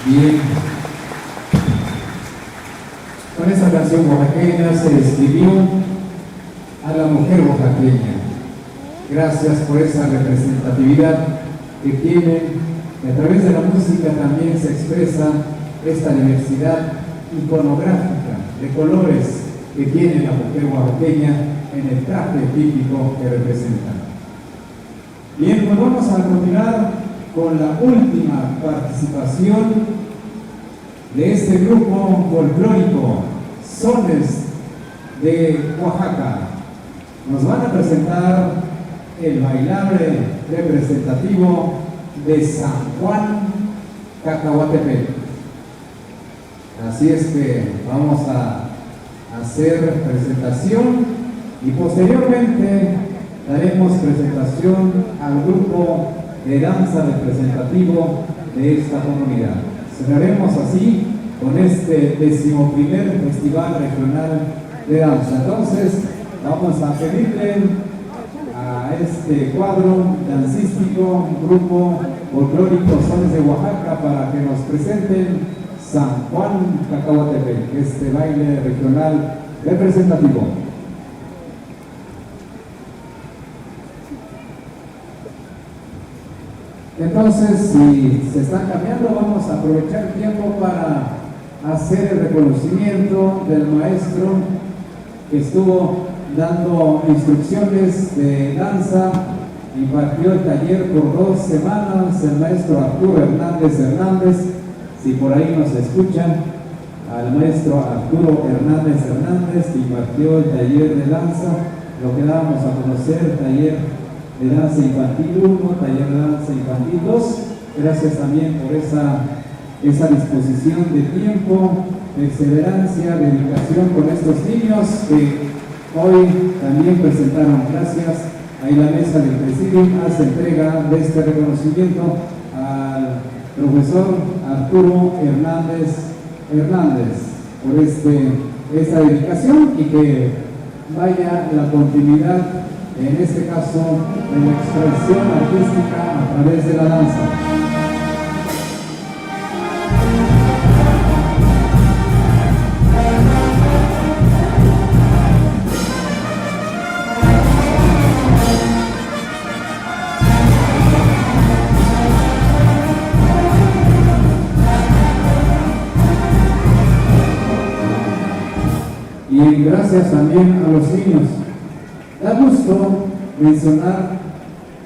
Bien, con esta canción oaxaqueña se escribió a la mujer oaxaqueña. Gracias por esa representatividad que tienen, y a través de la música también se expresa esta diversidad iconográfica de colores que tiene la mujer oaxaqueña en el traje típico que representa. Bien, pues vamos a continuar con la última participación de este grupo folclórico, Sones de Oaxaca. Nos van a presentar el bailable representativo de San Juan Cacahuatepec. Así es que vamos a hacer presentación y posteriormente daremos presentación al grupo de danza representativo de esta comunidad. Cerraremos así con este 11º Festival Regional de Danza. Entonces vamos a pedirle a este cuadro dancístico, un grupo folclórico Sones de Oaxaca, para que nos presenten San Juan Cacahuatepec, este baile regional representativo. Entonces, si se están cambiando, vamos a aprovechar el tiempo para hacer el reconocimiento del maestro que estuvo dando instrucciones de danza, impartió el taller por 2 semanas, el maestro Arturo Hernández. Si por ahí nos escuchan, al maestro Arturo Hernández, que impartió el taller de danza, lo que dábamos a conocer, taller de danza infantil 1, taller de danza infantil 2. Gracias también por esa disposición de tiempo, perseverancia, dedicación con estos niños que hoy también presentaron. Gracias. Ahí la mesa del presidium hace entrega de este reconocimiento al profesor Arturo Hernández por esta dedicación, y que vaya la continuidad, en este caso, de la expresión artística a través de la danza. Y gracias también a los niños. Da gusto mencionar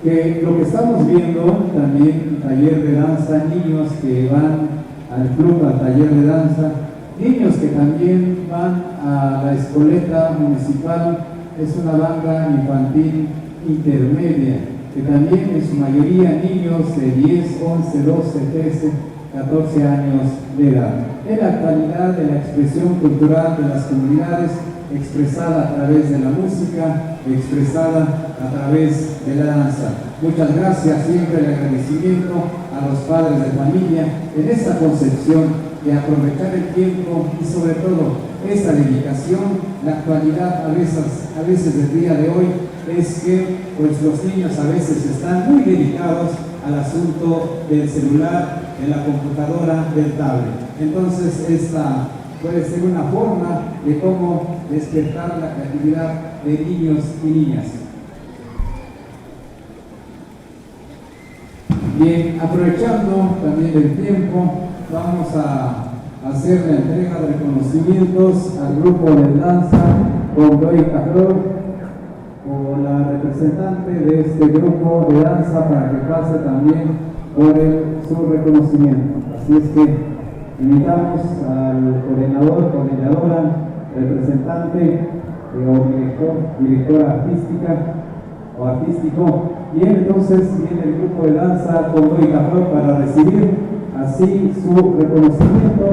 que lo que estamos viendo también, taller de danza, niños que van al club, al taller de danza, niños que también van a la escoleta municipal. Es una banda infantil intermedia, que también en su mayoría niños de 10, 11, 12, 13, 14 años de edad. En la actualidad de la expresión cultural de las comunidades, expresada a través de la música, expresada a través de la danza. Muchas gracias, siempre el agradecimiento a los padres de familia en esta concepción de aprovechar el tiempo y sobre todo esta dedicación. La actualidad a veces del día de hoy es que pues los niños a veces están muy dedicados al asunto del celular, de la computadora, del tablet. Entonces esta puede ser una forma de cómo despertar la creatividad de niños y niñas. Bien, aprovechando también el tiempo, vamos a hacer la entrega de reconocimientos al grupo de danza con Doika Flor, o la representante de este grupo de danza, para que pase también por su reconocimiento. Así es que invitamos al coordinador, coordinadora, representante o directora artística o artístico. Bien, entonces viene el grupo de danza con Doika Flor para recibir así su reconocimiento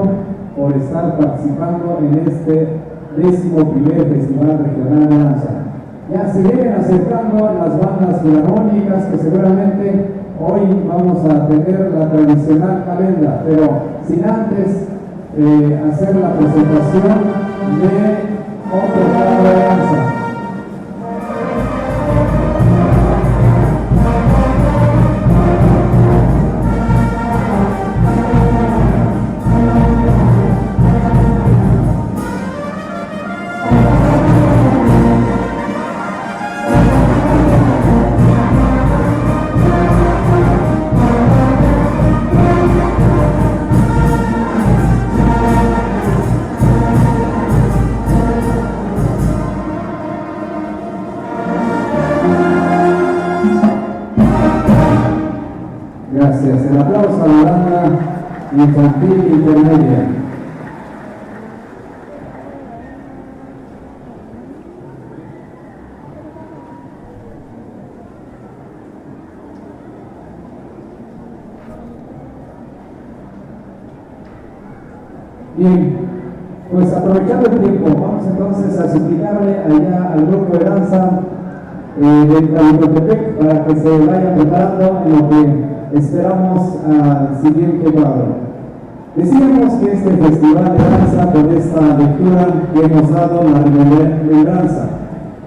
por estar participando en este 11º Festival Regional de Danza. Ya se vienen acercando las bandas filarmónicas, que seguramente hoy vamos a tener la tradicional calenda, pero sin antes hacer la presentación de otro cuadro de danza. Gracias. El aplauso a la banda infantil intermedia. Bien, pues aprovechando el tiempo, vamos entonces a suplicarle allá al grupo de danza de Tlalipotepec para que se vaya preparando en lo que esperamos al siguiente cuadro. Decíamos que este festival de danza, con esta lectura que hemos dado, la remembranza,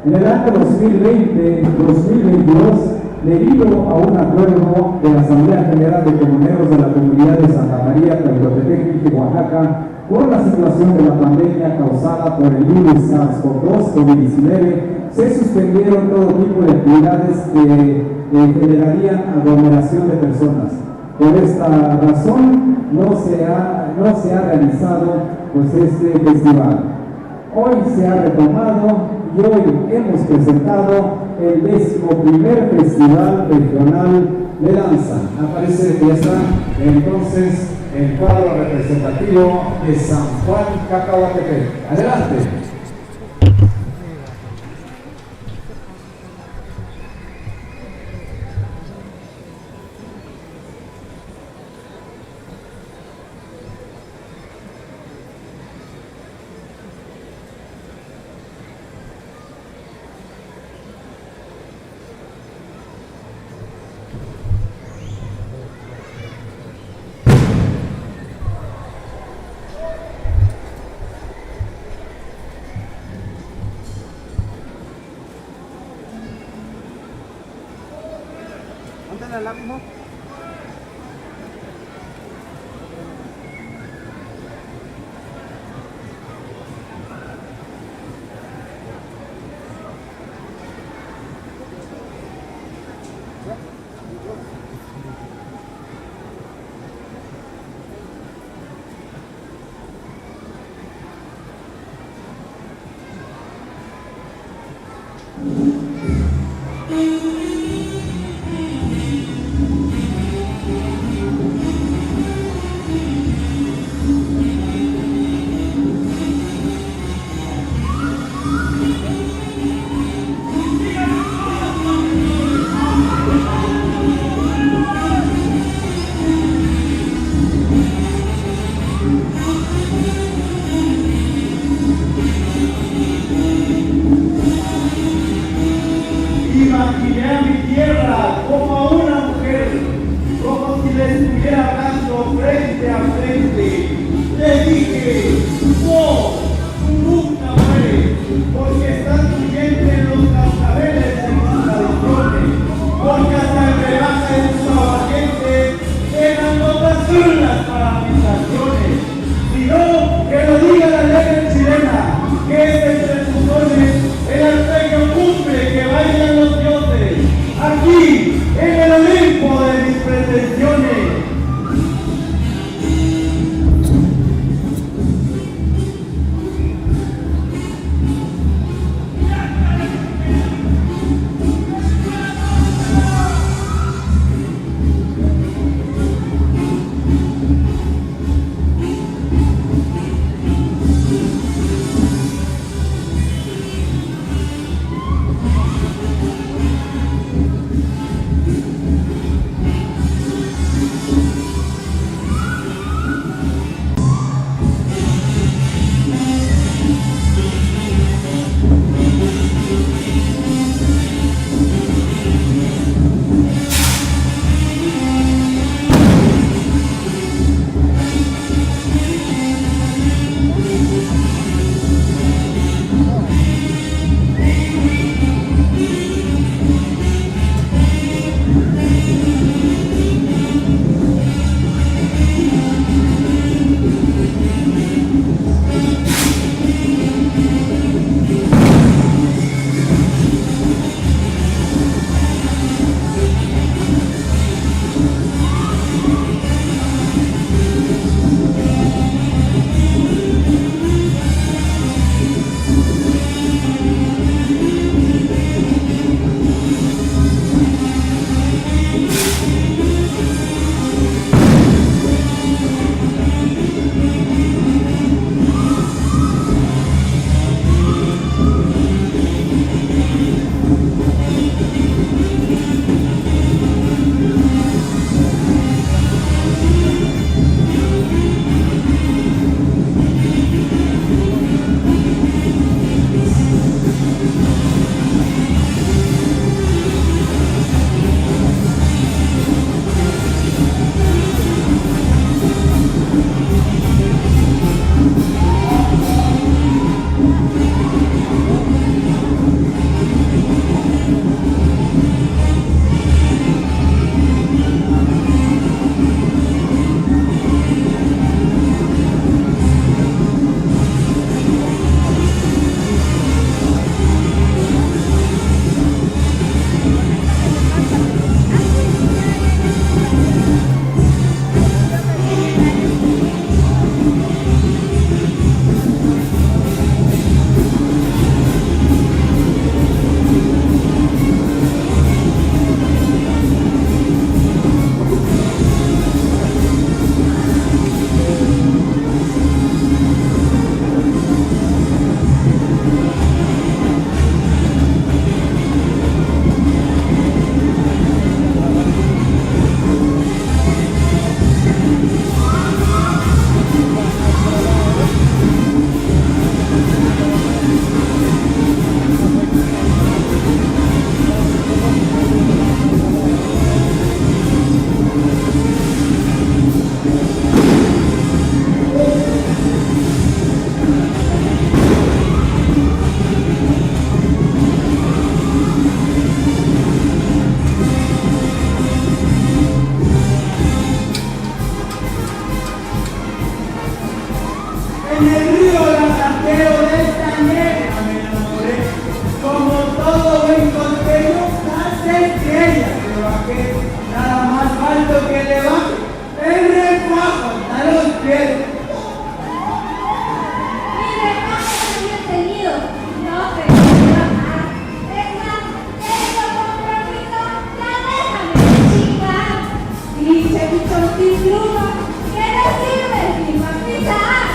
en el año 2020-2022, debido a un acuerdo de la Asamblea General de Comuneros de la Comunidad de Santa María, Tlalipotepec, Oaxaca, por la situación de la pandemia causada por el virus SARS-CoV-2 COVID-19, se suspendieron todo tipo de actividades que generarían aglomeración de personas. Por esta razón no se ha realizado pues este festival. Hoy se ha retomado y hoy hemos presentado el 11º Festival Regional de Danza. Aparece que ya está entonces el cuadro representativo de San Juan Cacahuatepec. Adelante. ¿Dónde la mismo? todo buen costeño nace estrella, que baje nada más alto que le baje el recuajo hasta los pies. Mi recuajo no había tenido, no permitió más. Tengo compromiso, ya déjame chingar. Dice bicho sin pluma, que no sirve sin masticar.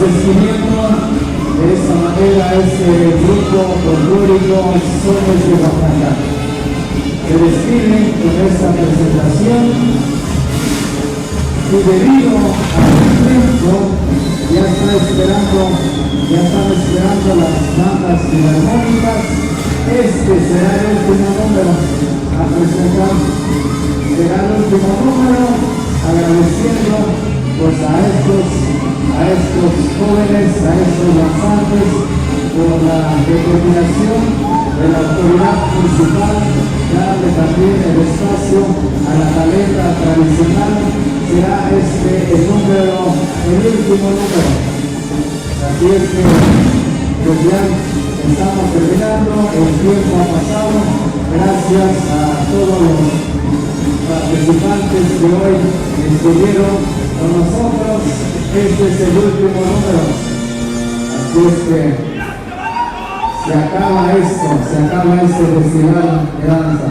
Despidiendo de esta manera este grupo folclórico Sones de Oaxaca. Se despiden con esta presentación y debido al tiempo ya están esperando las bandas filarmónicas. Este será el último número a presentar, será el último número, agradeciendo pues a estos jóvenes, a estos danzantes, por la determinación de la autoridad municipal, darle también el espacio a la caleta tradicional. Será este el último número. Así es que pues ya estamos terminando, el tiempo ha pasado. Gracias a todos los participantes que hoy estuvieron con nosotros. Este es el último número. Así es que se acaba este festival de danza.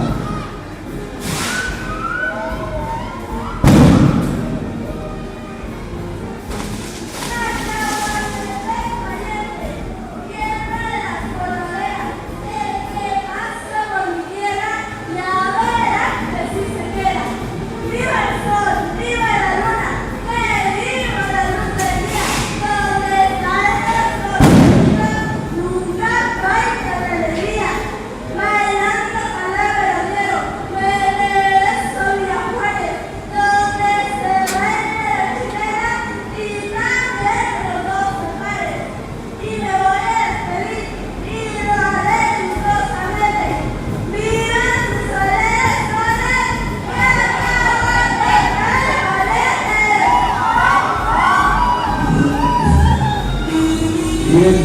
Bien,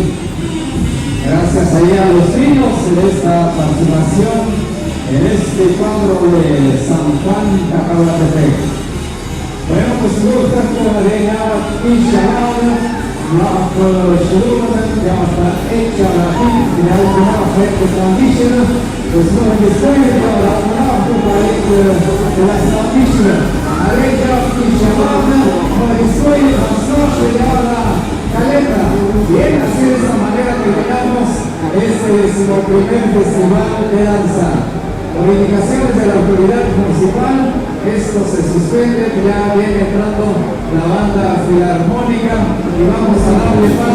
gracias a los trinos de esta participación en este cuadro de San Juan Cacahuatepec. Bueno, pues luego está con la ya está hecha la transition, pues no es después de la transition. Bien, así de esta manera terminamos este 11º Festival de Danza. Por indicaciones de la autoridad municipal, esto se suspende, ya viene entrando la banda filarmónica y vamos a darle paso